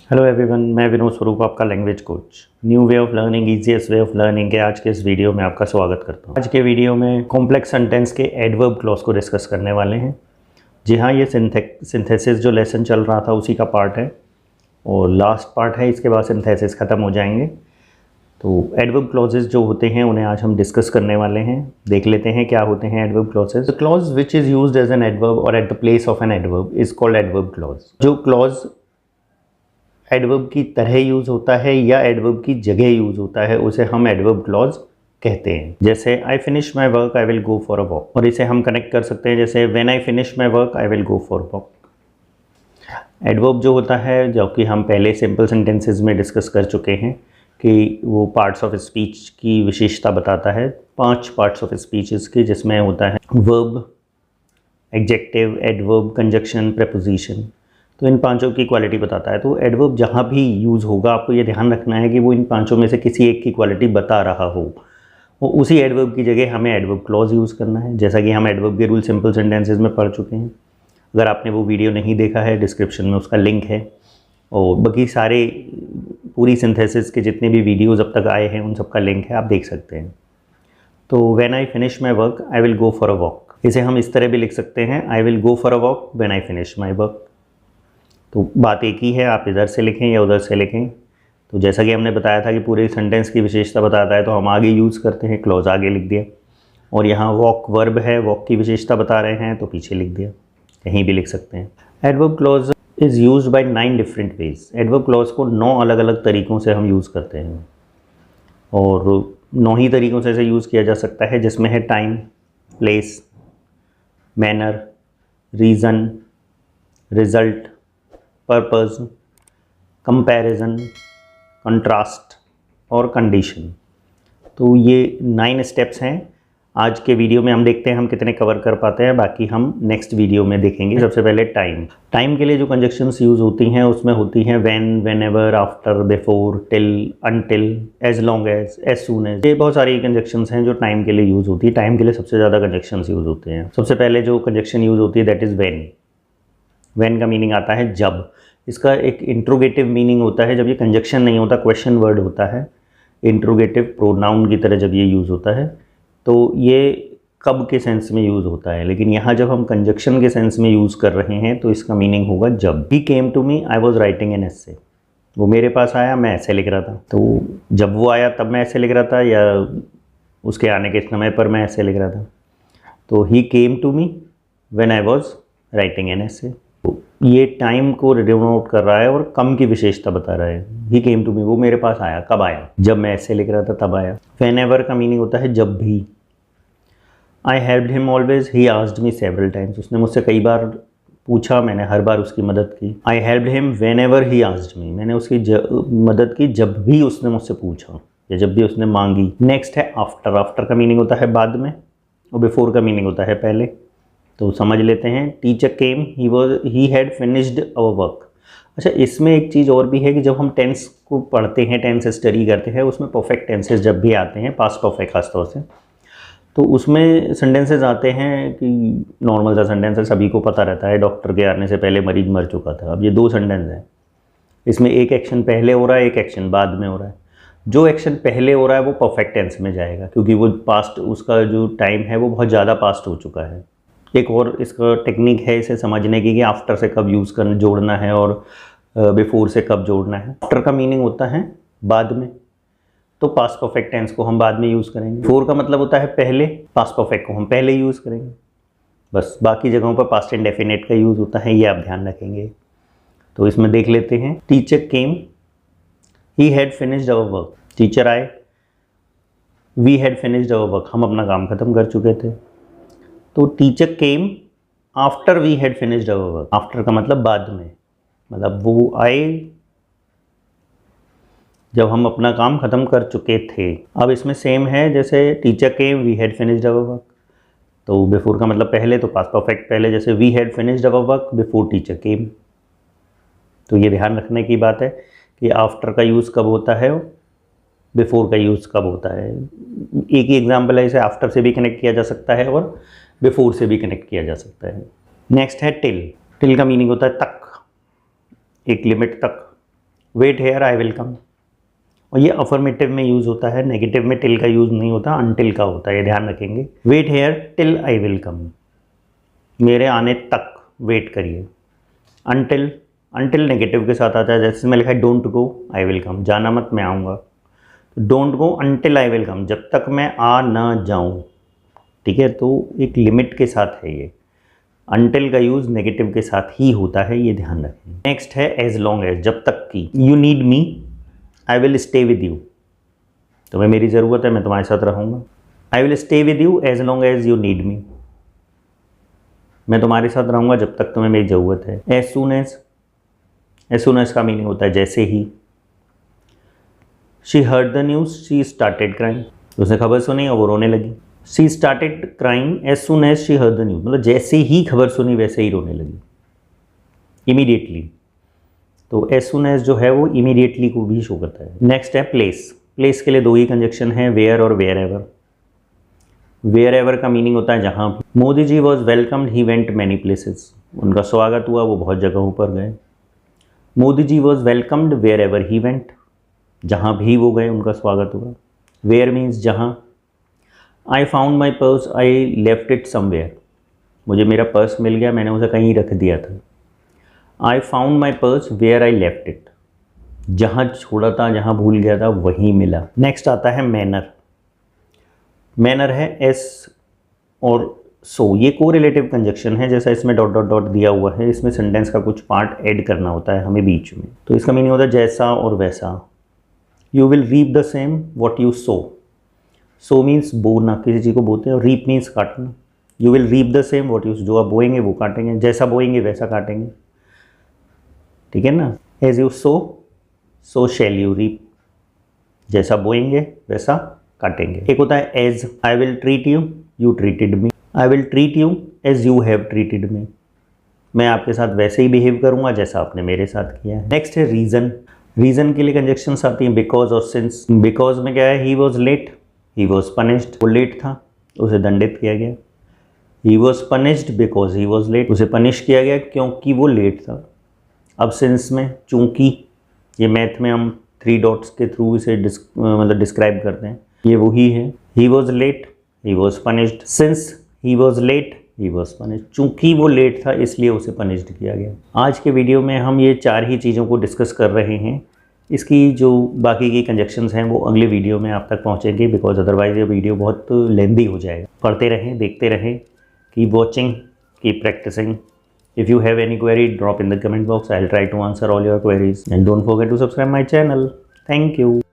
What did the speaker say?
Hello everyone, मैं विनोद स्वरूप, आपका language coach. New way of learning, easiest way of learning के आज के इस वीडियो में आपका स्वागत करता हूँ। आज के वीडियो में कॉम्प्लेक्स सेंटेंस के एडवर्ब क्लॉज को डिस्कस करने वाले हैं। जी हाँ, ये सिंथेसिस जो लेसन चल रहा था उसी का पार्ट है और लास्ट पार्ट है। इसके बाद सिंथेसिस ख़त्म हो जाएंगे। तो एडवर्ब क्लॉजेज जो होते हैं उन्हें आज हम डिस्कस करने वाले हैं। देख लेते हैं क्या होते हैं adverb clauses. The clause which is used as an adverb or at the place of an adverb is called adverb clause. जो क्लॉज एडवर्ब की तरह यूज़ होता है या एडवर्ब की जगह यूज़ होता है उसे हम एडवर्ब क्लॉज कहते हैं। जैसे I finish my work I will go for a walk, और इसे हम कनेक्ट कर सकते हैं जैसे when I finish my work I will go for a walk. Adverb जो होता है, जो कि हम पहले सिंपल सेंटेंसेस में डिस्कस कर चुके हैं कि वो पार्ट्स ऑफ स्पीच की विशेषता बताता है। 5 पार्ट्स ऑफ स्पीचेस की, जिसमें होता है verb, adjective, adverb, conjunction, preposition. तो इन पांचों की क्वालिटी बताता है। तो एडवर्ब जहाँ भी यूज़ होगा आपको ये ध्यान रखना है कि वो इन पांचों में से किसी एक की क्वालिटी बता रहा हो। वो उसी एडवर्ब की जगह हमें एडवर्ब क्लॉज यूज़ करना है, जैसा कि हम एडवर्ब के रूल सिंपल सेंटेंसेस में पढ़ चुके हैं। अगर आपने वो वीडियो नहीं देखा है, डिस्क्रिप्शन में उसका लिंक है। और बाकी सारे पूरी सिंथेसिस के जितने भी वीडियोज़ अब तक आए हैं उन सब का लिंक है, आप देख सकते हैं। तो when I finish my work I will go for a walk, इसे हम इस तरह भी लिख सकते हैं, I will go for a walk when I finish my work. तो बात एक ही है, आप इधर से लिखें या उधर से लिखें। तो जैसा कि हमने बताया था कि पूरे सेंटेंस की विशेषता बताता है, तो हम आगे यूज़ करते हैं, क्लॉज आगे लिख दिया। और यहाँ वॉक वर्ब है, वॉक की विशेषता बता रहे हैं तो पीछे लिख दिया, कहीं भी लिख सकते हैं। Adverb clause is used by 9 different ways. Adverb clause को 9 अलग अलग तरीक़ों से हम यूज़ करते हैं और 9 ही तरीक़ों से इसे यूज़ किया जा सकता है, जिसमें है time, place, manner, reason, result, purpose, comparison, contrast और कंडीशन। तो ये 9 स्टेप्स हैं। आज के वीडियो में हम देखते हैं हम कितने कवर कर पाते हैं, बाकी हम नेक्स्ट वीडियो में देखेंगे। सबसे पहले टाइम के लिए जो कंजक्शंस यूज़ होती हैं उसमें होती हैं when, whenever, after, before, till, until, as long as, as soon as. ये बहुत सारी कंजक्शंस हैं जो टाइम के लिए यूज़ होती है। टाइम के लिए सबसे ज़्यादा कंजक्शंस यूज़ होते हैं। सबसे पहले जो कंजक्शन यूज़ होती है दैट इज़ व्हेन। व्हेन का मीनिंग आता है जब। इसका एक इंट्रोगेटिव मीनिंग होता है जब ये कंजक्शन नहीं होता, क्वेश्चन वर्ड होता है। इंट्रोगेटिव प्रोनाउन की तरह जब ये यूज़ होता है तो ये कब के सेंस में यूज़ होता है, लेकिन यहाँ जब हम कंजक्शन के सेंस में यूज़ कर रहे हैं तो इसका मीनिंग होगा जब। He came to me I was writing an essay. वो मेरे पास आया, मैं ऐसे लिख रहा था। तो जब वो आया तब मैं ऐसे लिख रहा था या उसके आने के समय पर मैं ऐसे लिख रहा था। तो he came to me when I was writing an essay. ये टाइम को डिनोट कर रहा है और कम की विशेषता बता रहा है। ही केम टू मी, वो मेरे पास आया, कब आया? जब मैं ऐसे लिख रहा था तब आया। व्हेनेवर का मीनिंग होता है जब भी। आई helped him always, he asked me several times. उसने मुझसे कई बार पूछा, मैंने हर बार उसकी मदद की। आई helped him whenever he asked me, मैंने उसकी मदद की जब भी उसने मुझसे पूछा या जब भी उसने मांगी। नेक्स्ट है आफ्टर। आफ्टर का मीनिंग होता है बाद में और बिफोर का मीनिंग होता है पहले। तो समझ लेते हैं। Teacher came, he had finished our work. अच्छा, इसमें एक चीज़ और भी है कि जब हम टेंस को पढ़ते हैं, टेंस स्टडी करते हैं, उसमें परफेक्ट टेंसेस जब भी आते हैं, पास्ट परफेक्ट खासतौर से, तो उसमें सेंटेंसेस आते हैं कि नॉर्मल सा सेंटेंस है, सभी को पता रहता है डॉक्टर के आने से पहले मरीज मर चुका था। अब ये 2 सेंटेंस हैं, इसमें एक एक्शन पहले हो रहा है, एक एक्शन बाद में हो रहा है। जो एक्शन पहले हो रहा है वो परफेक्ट टेंस में जाएगा क्योंकि वो पास्ट, उसका जो टाइम है वो बहुत ज़्यादा पास्ट हो चुका है। एक और इसका टेक्निक है इसे समझने की कि आफ्टर से कब यूज़ करना, जोड़ना है और बिफोर से कब जोड़ना है। आफ्टर का मीनिंग होता है बाद में, तो पास्ट परफेक्ट टेंस को हम बाद में यूज़ करेंगे। बिफोर का मतलब होता है पहले, पास्ट परफेक्ट को हम पहले यूज़ करेंगे। बस बाकी जगहों पर पास्ट इंडेफिनिट का यूज़ होता है, ये आप ध्यान रखेंगे। तो इसमें देख लेते हैं। Teacher came, he had finished our work. Teacher आए, we had finished our work, हम अपना काम ख़त्म कर चुके थे। तो teacher came after we had finished our work. After का मतलब बाद में, मतलब वो आए जब हम अपना काम ख़त्म कर चुके थे। अब इसमें सेम है, जैसे teacher came we had finished our work, तो बिफोर का मतलब पहले, तो पास्ट परफेक्ट पहले, जैसे we had finished our work before teacher came. तो ये ध्यान रखने की बात है कि आफ्टर का यूज़ कब होता है, बिफोर का यूज़ कब होता है। एक ही एग्जाम्पल है, इसे आफ्टर से भी कनेक्ट किया जा सकता है और बिफोर से भी कनेक्ट किया जा सकता है। नेक्स्ट है टिल। टिल का मीनिंग होता है तक, एक लिमिट तक। Wait here I will come, और ये अफर्मेटिव में यूज़ होता है, नेगेटिव में टिल का यूज़ नहीं होता, अनटिल का होता है, ये ध्यान रखेंगे। Wait here till I will come, मेरे आने तक वेट करिए। अनटिल, अनटिल नेगेटिव के साथ आता है, जैसे मैं लिखा है डोंट गो आई विल कम, जाना मत मैं आऊँगा, don't go until I will कम, जब तक मैं आ ना जाऊँ, ठीक है। तो एक लिमिट के साथ है ये, अनटिल का यूज़ नेगेटिव के साथ ही होता है, ये ध्यान रखें। नेक्स्ट है एज लॉन्ग एज, जब तक की। You need me I will stay with you, तुम्हें मेरी ज़रूरत है, मैं तुम्हारे साथ रहूँगा। I will stay with you as long as you need me, मैं तुम्हारे साथ रहूँगा जब तक तुम्हें मेरी ज़रूरत है। एज सून एज का मीनिंग होता है जैसे ही। She heard the news she started crying, उसने खबर सुनी और वो रोने लगी। She started crying as soon as she heard the news, मतलब जैसे ही खबर सुनी वैसे ही रोने लगी, इमीडिएटली। तो एज सून एज जो है वो इमीडिएटली को भी शो करता है। नेक्स्ट है प्लेस। प्लेस के लिए दो ही कंजक्शन है, वेयर और वेयर एवर। वेयर एवर का मीनिंग होता है जहाँ भी। Modi ji was welcomed he went many places, उनका स्वागत हुआ, वो बहुत जगहों पर गए। Modi ji was welcomed wherever he went, जहाँ भी वो गए उनका स्वागत हुआ। वेयर मीन्स जहाँ। आई found my purse I left it somewhere, मुझे मेरा पर्स मिल गया, मैंने उसे कहीं रख दिया था। I found my purse where I left it, जहाँ छोड़ा था, जहाँ भूल गया था वहीं मिला। नेक्स्ट आता है मैनर। मैनर है एस और सो, ये कोरिलेटिव कंजक्शन है, जैसा इसमें डॉट डॉट डॉट दिया हुआ है, इसमें सेंटेंस का कुछ पार्ट ऐड करना होता है हमें बीच में। तो इसका मीनिंग होता है जैसा और वैसा। You will reap the same what you sow, sow means बोना, किसी चीज़ को बोते हैं, और रीप मीन्स काटना। You will reap the same what you, जो आप बोएंगे वो काटेंगे, जैसा बोएंगे वैसा काटेंगे, ठीक है ना। As you sow shall you reap, जैसा बोएंगे वैसा काटेंगे। एक होता है as, I will treat you you treated me, I will treat you as you have treated me, मैं आपके साथ वैसे ही बिहेव करूंगा जैसा आपने मेरे साथ किया है। नेक्स्ट है रीज़न। रीज़न के लिए कंजक्शंस आती हैं बिकॉज और सिंस। बिकॉज में क्या है, he was late he was punished, वो लेट था उसे दंडित किया गया। He was punished because he was late, उसे पनिश किया गया क्योंकि वो लेट था। अब सिंस में चूंकि, ये मैथ में हम 3 डॉट्स के थ्रू इसे मतलब डिस्क्राइब करते हैं, ये वही है। He was late he was punished, since he was late he was punished, चूंकि वो लेट था इसलिए उसे पनिश्ड किया गया। आज के वीडियो में हम ये 4 ही चीज़ों को डिस्कस कर रहे हैं, इसकी जो बाकी की कंजक्शंस हैं वो अगले वीडियो में आप तक पहुंचेंगे, बिकॉज अदरवाइज ये वीडियो बहुत लेंदी हो जाएगा। पढ़ते रहें, देखते रहें, keep watching, keep practising. If you have any query, drop in the comment box. I'll try to answer all your queries. And don't forget to subscribe my channel. Thank you.